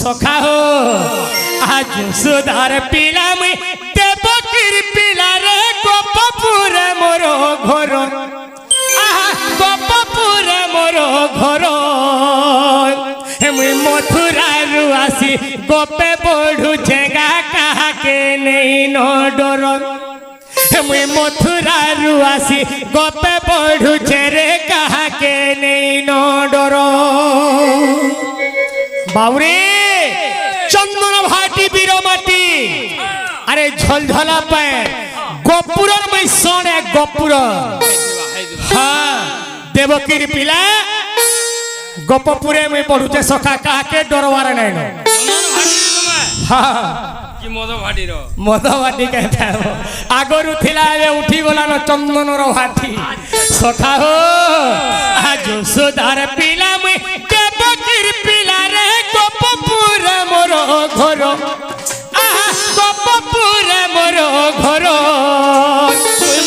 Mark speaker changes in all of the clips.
Speaker 1: सखा हो आज सुधार पिला मुई देवकीर पिला रे गोपपुर मोर घर गोपपुर मोर घर मुई मथुरारू आसी गोपे बढ़ू झेगा कहा के नहीं न डर मुई मथुरारू आसी गोपे बढ़ू रे कहा के नहीं न डर बाबुरे चंदन भाटी बीरमाटी अरे झलझला पे गोपुर में सोने गोपुर हाँ देवकीर पिला गोपपुरे में पढ़ुचे सखा कहा के डरवार नहीं हाँ मद भाटी कहता है आगरू थिला उठी गला न चंदन भाटी सखा हो आज सुधार पिला में देवकीर पिला रे गोपपुर मोर घर गोपपुर मोर घर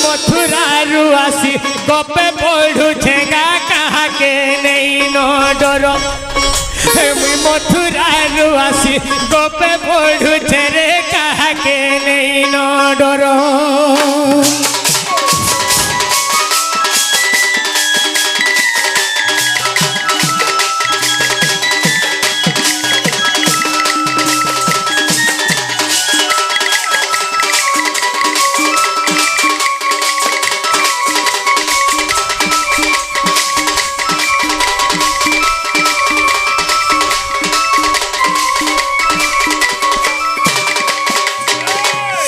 Speaker 1: मथुरारू आसी गोपे बढ़ू झेगा कहा के नहीं न डर मुई मथुरारू आसी गोपे बढ़ू रे कहा के नहीं न डर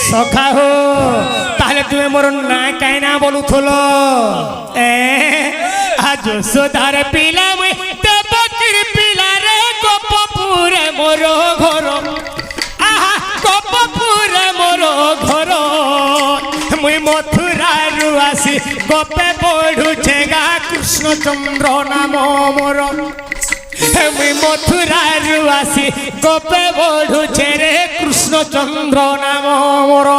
Speaker 1: सखा हो ताहले तुम्हें मोर ना कहीं ना बोलू थोलो आज सुधार पिला मुई देवकीर पिला रे गोपपुर मोर घर गोपपुर मोर घर मुई मथुरारू आसी गोपे बढ़ू झेगा कृष्णचंद्र नाम मोर मुई मथुरारू आसी गोपे बढ़ू रे कृष्णचंद्र नाम मोर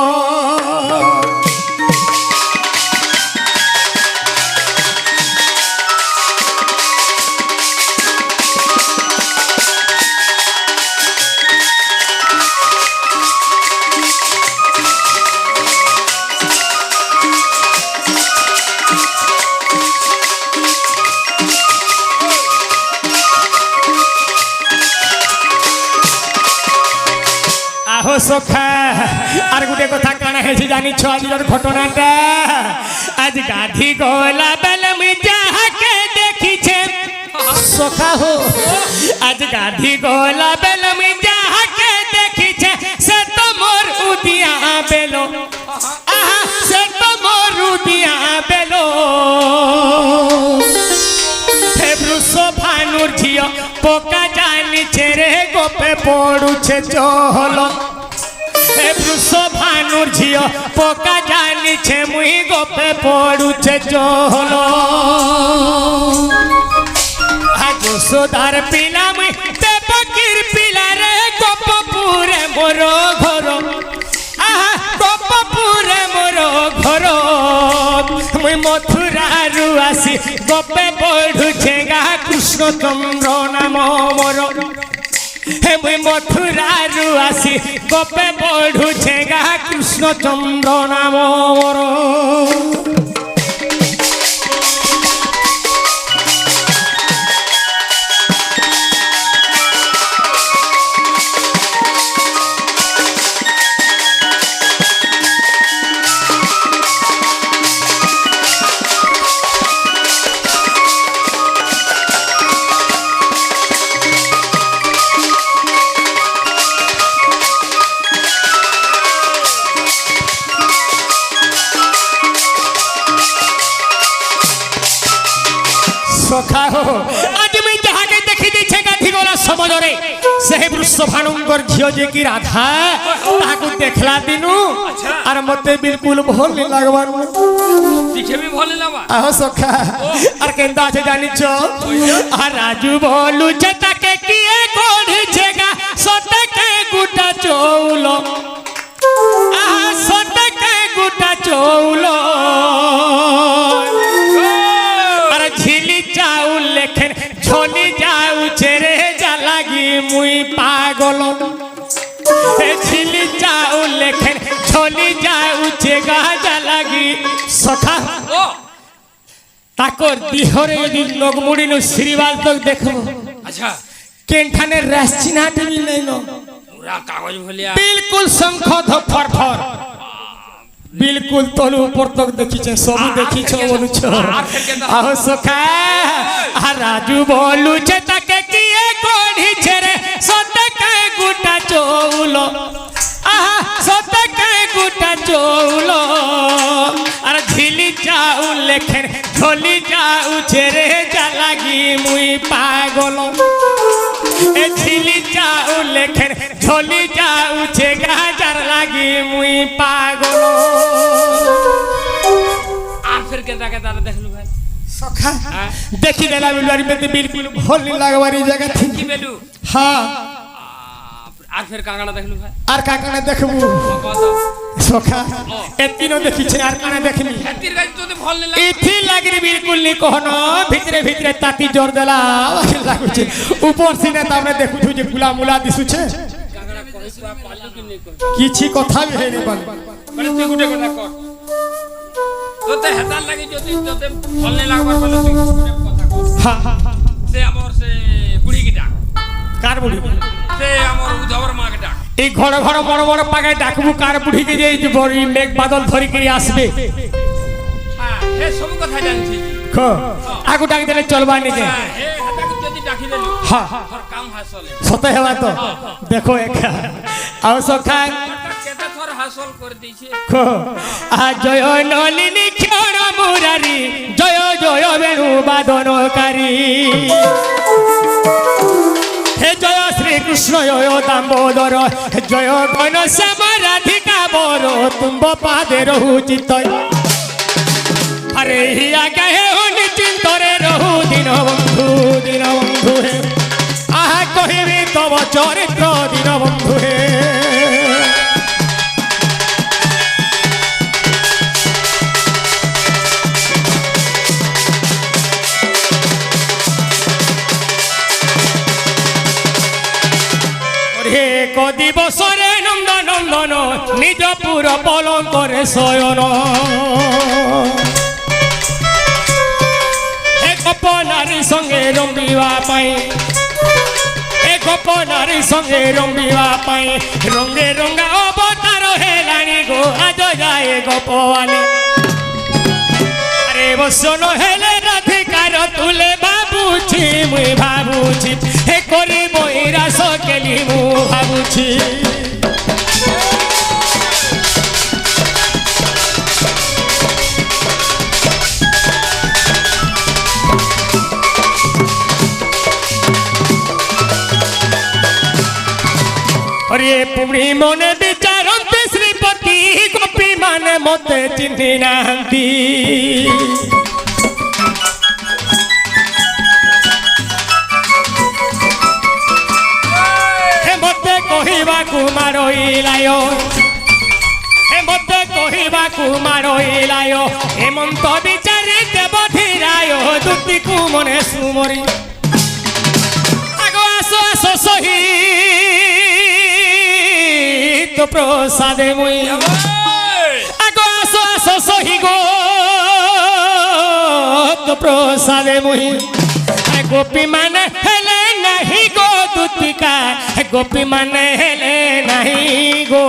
Speaker 1: सखा आर गुटे कथा काना है जानी छ आज घटनाटा आज गाधी गला बेले मुई जहा के देखी छे सखा हो आज गाधी गला बेले मुई जहा के देखी छे से तो मोर उदिया बेलो से तो मोर उदिया बेलो हे ब्रुसो भानुर झियो पोका जानी छे रे गोपे पड़ू छे चहलो भानुर झियो पोका जानी छे मुई गोपे पड़ू छे चहलो आज सुधार पिला मुई देवकीर पिला रे गोपपुर मोर घर गोपपुर मोर घर मुई मथुरारू आसी गोपे बढ़ू झेगा कृष्णचंद्र नाम मोर मुई मथुरारू आसी गोपे बढ़ू झेगा कृष्णचंद्र नाम मोर सखा हो आज मैं जहाँ के देखी दी छे गाधी गोला समझ रे से वृषभानुंकर झियो जे की राधा ताकू देखला दिनु और मते बिल्कुल भल नहीं लागबार
Speaker 2: दिखे भी भल लावा
Speaker 1: आहो सखा और केंदा छे जानी छो आ राजू बोलू छे ताके किए कोढ़ छेगा सोते के गुटा चौलो आ सोते के गुटा चौलो झोली जाऊ लेखन झोली जाऊ छे रे जा लागी मुई पागल পাগল ঝিলি যাও লেখেন ঝলি যাউছে গাজা লাগি সখা
Speaker 2: ও
Speaker 1: তাকর দিহরে যদি নগমুড়িনো শ্রীবাল তো দেখবো
Speaker 2: আচ্ছা
Speaker 1: কেনখানে রাসচিনাটি মিলাইল
Speaker 2: পুরা কাগজ ভলিয়া
Speaker 1: বিলকুল শঙ্খ ফর ফর বিলকুল তলু উপর তক দেখিছে সবু দেখিছ বলুছ আহ সখা আর রাজু বলুছে তাকে কিয়ে গড়িছে রে সতে কায় গুটা চৌল আহা সতে কায় গুটা চৌল আর ঝিলি যাও লেখেন ঝলি যাউছে রে যা লাগি মুই পাগল এ ঝিলি যাও লেখেন ঝলি যাউছে গাজার লাগি মুই পাগল
Speaker 2: আর ফের কেটা কেটা দেখলু ভাই
Speaker 1: সখা
Speaker 2: হ্যাঁ
Speaker 1: দেখি দেলা বিলবারি মেতে বিলকুল ভাল লাগবারি জায়গা থি
Speaker 2: কি বেলু
Speaker 1: হ্যাঁ
Speaker 2: আর ফের কাঙ্গানা দেখলু ভাই
Speaker 1: আর কাকানে দেখবু
Speaker 2: কত
Speaker 1: সখা এতিনো দেখিছে আর কানে দেখনি
Speaker 2: হাতির গাছ তোতে ভাল নে
Speaker 1: ইথি লাগরি বিলকুল নি কহন ভিতরে ভিতরে তাতি জোর দেলা লাগুছে উপর সিনে তামনে দেখুছু যে ফুলা মুলা দিছুছে
Speaker 2: কাঙ্গানা কইছবা পালু কি নেই কই
Speaker 1: কিছু কথা বি হইনি বল
Speaker 2: মানে তুই গুটে কথা কর তোতে হেতার লাগি যদি তোতে ভাল নে লাগবার বলে তুই গুটে কথা কর
Speaker 1: হ্যাঁ হ্যাঁ
Speaker 2: সে আমার সে বুড়ি কি ডাক
Speaker 1: কার বুড়ি
Speaker 2: সে আমার উধবর মা কে ডাক
Speaker 1: এই ঘর ঘর বড় বড় পাগায় ডাকবু কার বুড়িকে যে এই যে বড় মেঘ বাদল ধরি করে আসবে
Speaker 2: হ্যাঁ হে সব কথা জানছি
Speaker 1: খ আগু ডাক দিলে চলবা নিকে
Speaker 2: হ্যাঁ হে হাতাকে যদি ডাকি দেলু
Speaker 1: হ্যাঁ
Speaker 2: তোর কাম হাসলে
Speaker 1: সতে হেবা তো দেখো একা আও সখা
Speaker 2: কেতে থর হাসল করে দিছে
Speaker 1: খ আ জয় নলিনী ক্ষণ মুরারি জয় জয় বেণু বাদনকারী হে জয় শ্রীকৃষ্ণ জয় দামোদর হে জয় ঘনশ্যাম রাধিকা বর তুম্ব পাদে রহু চিত্তয় আরে হিয়া গাহে নিশ্চিন্তরে রহু দিন বন্ধু হে আহা কহিবি তব চরিত্র দিন বন্ধু হে এক দিবসরে নন্দ নন্দন নিজ পুর পলঙ্করে শয়ন এক নারী সঙ্গে রমিবা পাই এক নারী সঙ্গে রমিবা পাই রঙে রঙা অবতার হেলানি গো আজ যায় গোপওয়ালি আরে বসন হেলে রাধিকার তুলে ভাবুছি মুই ভাবুছি হে করি বইরা সকেলি মু ভাবুছি अरे पुरी मने विचारते श्रीपति गोपी माने मते चिन्हि नाहंती हे मते कहिबा कुमारइलायो हे मते कहिबा कुमारइलायो हेमंत विचारे देवधीरायो दुति कु मने सुमरी आगो आसो आसो सही তো প্রসাদে মুই আগো আসো আসো সহি গো তো প্রসাদে মুই গোপী মানে হেলে নাহি গো দুতিকা গোপী মানে হেলে নাহি গো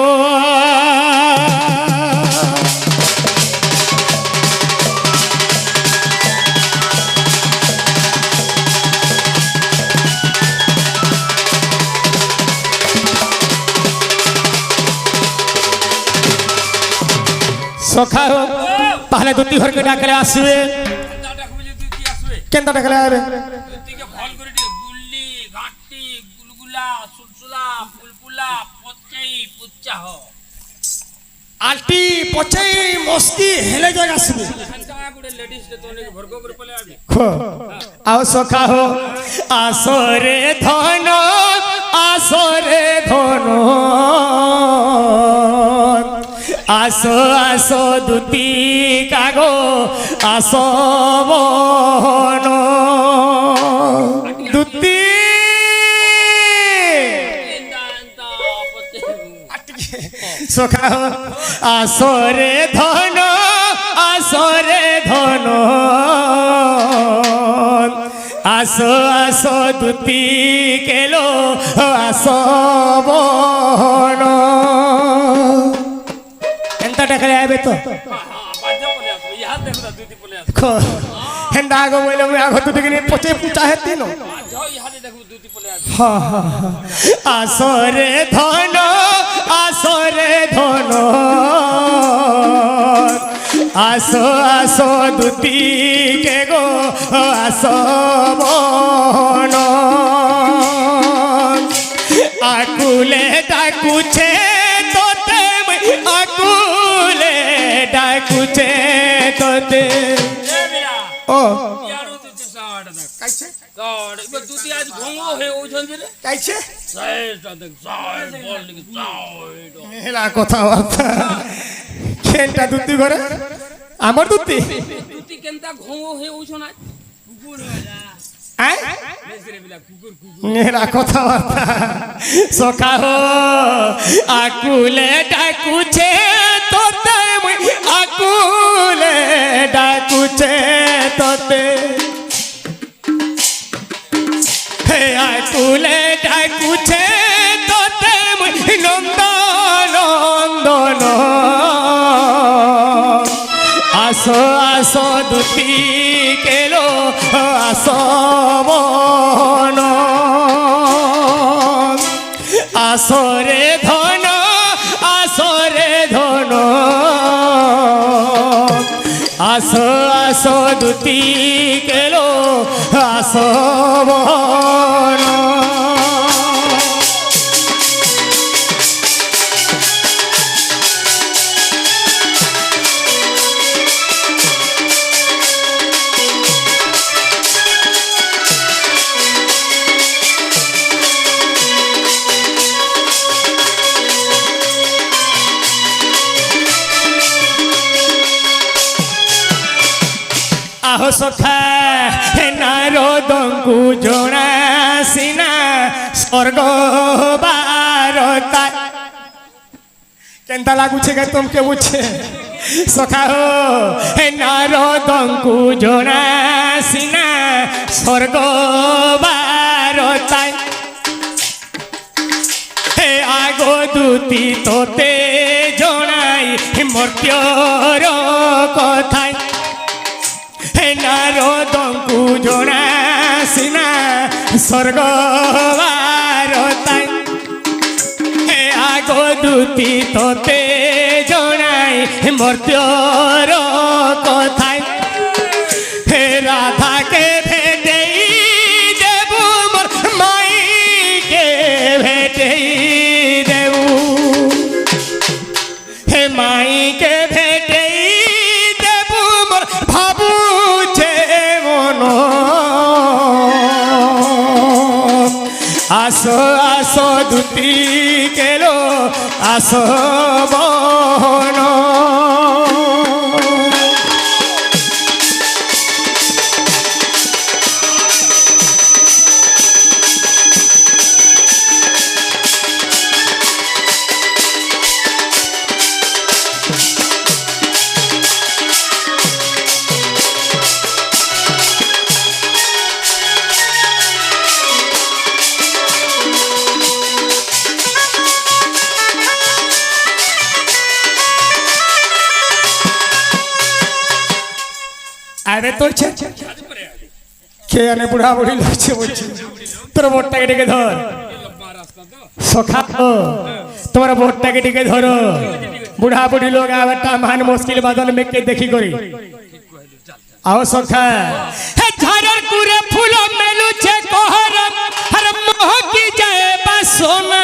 Speaker 1: সখা তাহলে দুটি ঘরকে ডাকলে আসবে কেনটা ডাকলে আসবে আলটি পচাই মস্তি হেলে জায়গা আসবে আও সখা হো আসরে ধন আসরে ধন আসো আসো দুতি কাগো আসো বন সখা আসরে ধন আসরে ধন আসো আসো দুতি কেলো আসো বন এন্তা টাকা আইবে তো
Speaker 2: বাজা পলে আসবে ইহা দেখো না দুটি পলে আসবে
Speaker 1: হেন্দা আগো বইলে মুই আগো দুটি কিনে পচে পুচা হেতি ন
Speaker 2: যাও ইহা দেখো দুটি পলে আসবে
Speaker 1: আসরে ধন আসরে ধন আসো আসো দুটি কে গো আসো বন আকুলে ডাকুছে তোতে আকুলে ডাকুছে তোতে
Speaker 2: এ মিয়া
Speaker 1: ও
Speaker 2: ইয়ারো তুই সাড় দেখ
Speaker 1: কাইছে
Speaker 2: সাড় এবার দুটি আজ ঘুমো হে ওইজন রে
Speaker 1: কাইছে
Speaker 2: সাইড দেখ সাইড বল লিখে সাইড
Speaker 1: হেলা কথাবার্তা খেলটা দুটি করে আমার দুটি
Speaker 2: দুটি কেনতা ঘুমো হে ওইজন আজ কুকুর হলা
Speaker 1: আয়
Speaker 2: মেসরে বিলা কুকুর কুকুর
Speaker 1: মেরা কথাবার্তা সখা হো আকুলে ডাকুছে তোতে মুই আকুলে ডাকুছে তোতে হে আকুলে ডাকুছে তোতে মুই নন্দন নন্দন আসো আসো দুটি কেলো আসো বন আসরে ধন আসরে ধন আসো আসো দুটি কেলো আসো বন আহো সখা হে নারদঙ্কু জনা সিনা স্বর্গ বারতা কেনতা লাগুছে গে তোমকে বুঝছে সখা হো হে নারদঙ্কু জনা সিনা স্বর্গ বারতা হে আগো দুতি তোতে জনাই মর্ত্যর কথায় হে নারদঙ্কু জনা সিনা স্বর্গ বারতাই হে আগো দুতি তোতে জনাই মর্ত্যর কথায় হে রাধাকে ভেটেই দেবু মোর মাইকে ভেটেই দেবু হে মাইকে ভেটেই দেবু মোর ভাবুছে মন আসো আসো দুটি কেলো আসো বন আরে তোর কে আনে বুড়া বুড়ি লাগছে বলছি তোর বোটটাকে ডেকে ধর সখা তোমার বোটটাকে ডেকে ধরো বুড়া বুড়ি লোক আবার মান মুশকিল বাদল মেকে দেখি করি आओ सखा हे झरर कुरे फूल मेलुचे कोहर हर मोह की जाए बसोना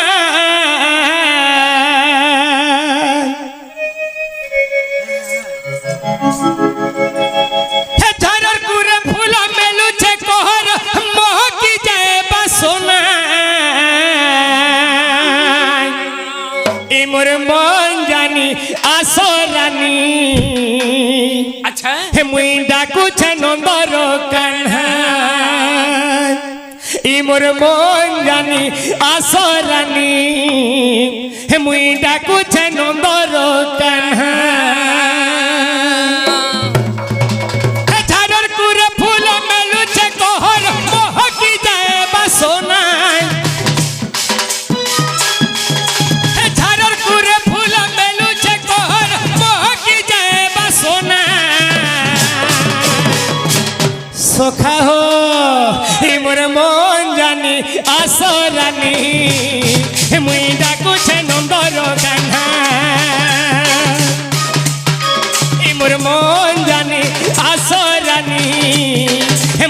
Speaker 1: हे झरर कुरे फूल मेलुचे कोहर मोह की जाए बसोना इमर मन जानी आसरानी
Speaker 2: अच्छा
Speaker 1: हे मुई डाकू छे नंबर कान्हा इ मोर मन जानी आसरानी মুই ডাকুছে নন্দর কাহ্না ঝাড়র কুরে ফুল মেলুছে কহর মহকি যায় বাসনায় ঝাড়র কুরে ফুল মেলুছে কহর মহকি যায় বাসনায় সখা হো মোর মন জানি আসরানি মুই ডাকুছে নন্দর কাহ্না মোর মন জানি আসরানি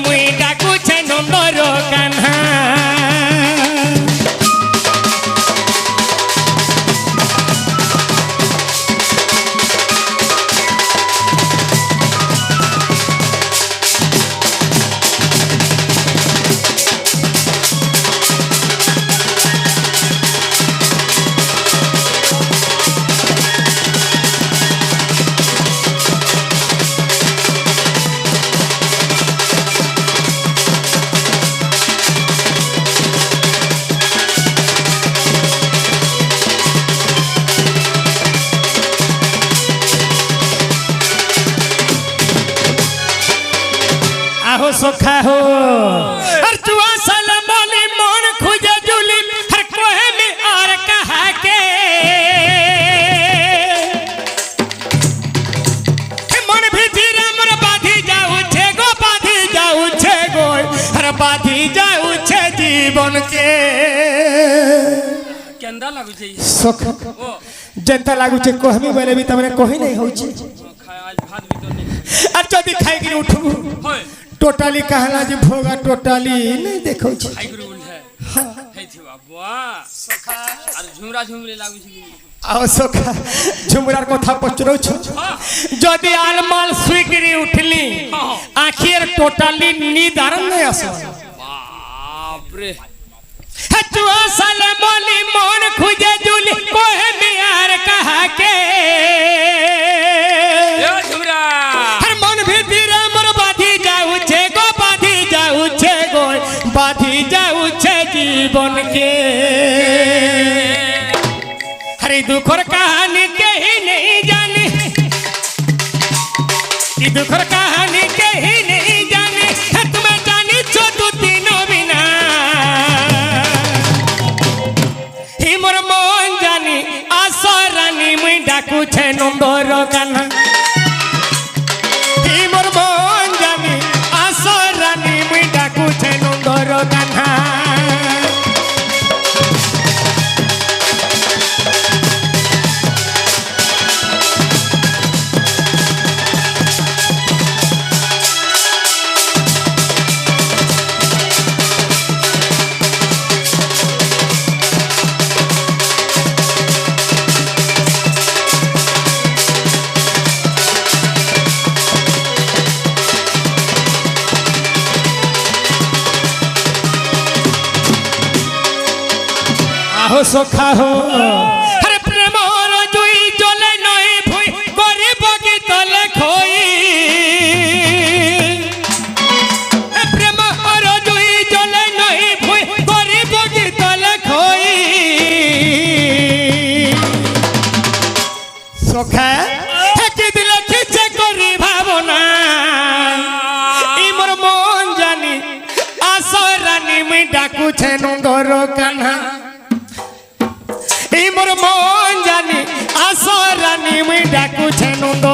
Speaker 1: মুই ডাকুছে নন্দর কাহ্না আহো সখা হো আর চুয়া সাল বলি মন খুঁজে জুলি হর কোহে মে আর কাহা কে মন ভিতরে মোর বাঁধি যাউছে গো বাঁধি যাউছে গো হর বাঁধি যাউছে জীবন কে
Speaker 2: কেন্দা লাগুছে
Speaker 1: সখা
Speaker 2: ও
Speaker 1: জনতা লাগুছে কহমি বলে বি তমরে কহি নাই হউছে
Speaker 2: খায় আজ ভাত ভিতর নেই
Speaker 1: আর যদি খাই গিরি উঠবু
Speaker 2: হয়
Speaker 1: टोटाली कहला जी भोगा टोटाली नहीं देखो छी
Speaker 2: খাই করে উঠে হেই থিবা বাবা সখা আর ঝুমরা ঝুমরি লাগুছে
Speaker 1: आओ सोखा झुमरार कथा पचरो छ जदि आलमाल सुइकरी उठली आखिर टोटाली निदारण नहीं आसो
Speaker 2: বাপ রে
Speaker 1: हचुआ साले बोली मन खुजे जुली कोहे मियार कहा के
Speaker 2: এ ঝুমরা
Speaker 1: हर मन भीतर मोर बाधी जाऊ छे गो बाधी जाऊ छे गो बाधी जाऊ छे जीवन के हरे दुखर कहानी के ही नहीं जाने कि दुखर कहानी के ही नहीं जाने तुम्हें जानी छो तू तीनों बिना ही मोर मन जानी आसरानी मुई डाकू छे नंदर कान्हा ही मोर मन जानी आसरानी मुई डाकू छे नंदर कान्हा আহো সখা হো হরে প্রেম জুই জ্বলে নই ভুই গরিব কি তলে খই প্রেম জুই জ্বলে নই ভুই গরিব কি তলে খই সখা কি দিলে খিচে করি ভাবনা ই মোর মন জানি আসরানি মুই ডাকুছে নন্দর কান্হা এই মোর মন জানি আসরানি মুই ডাকুছে নন্দ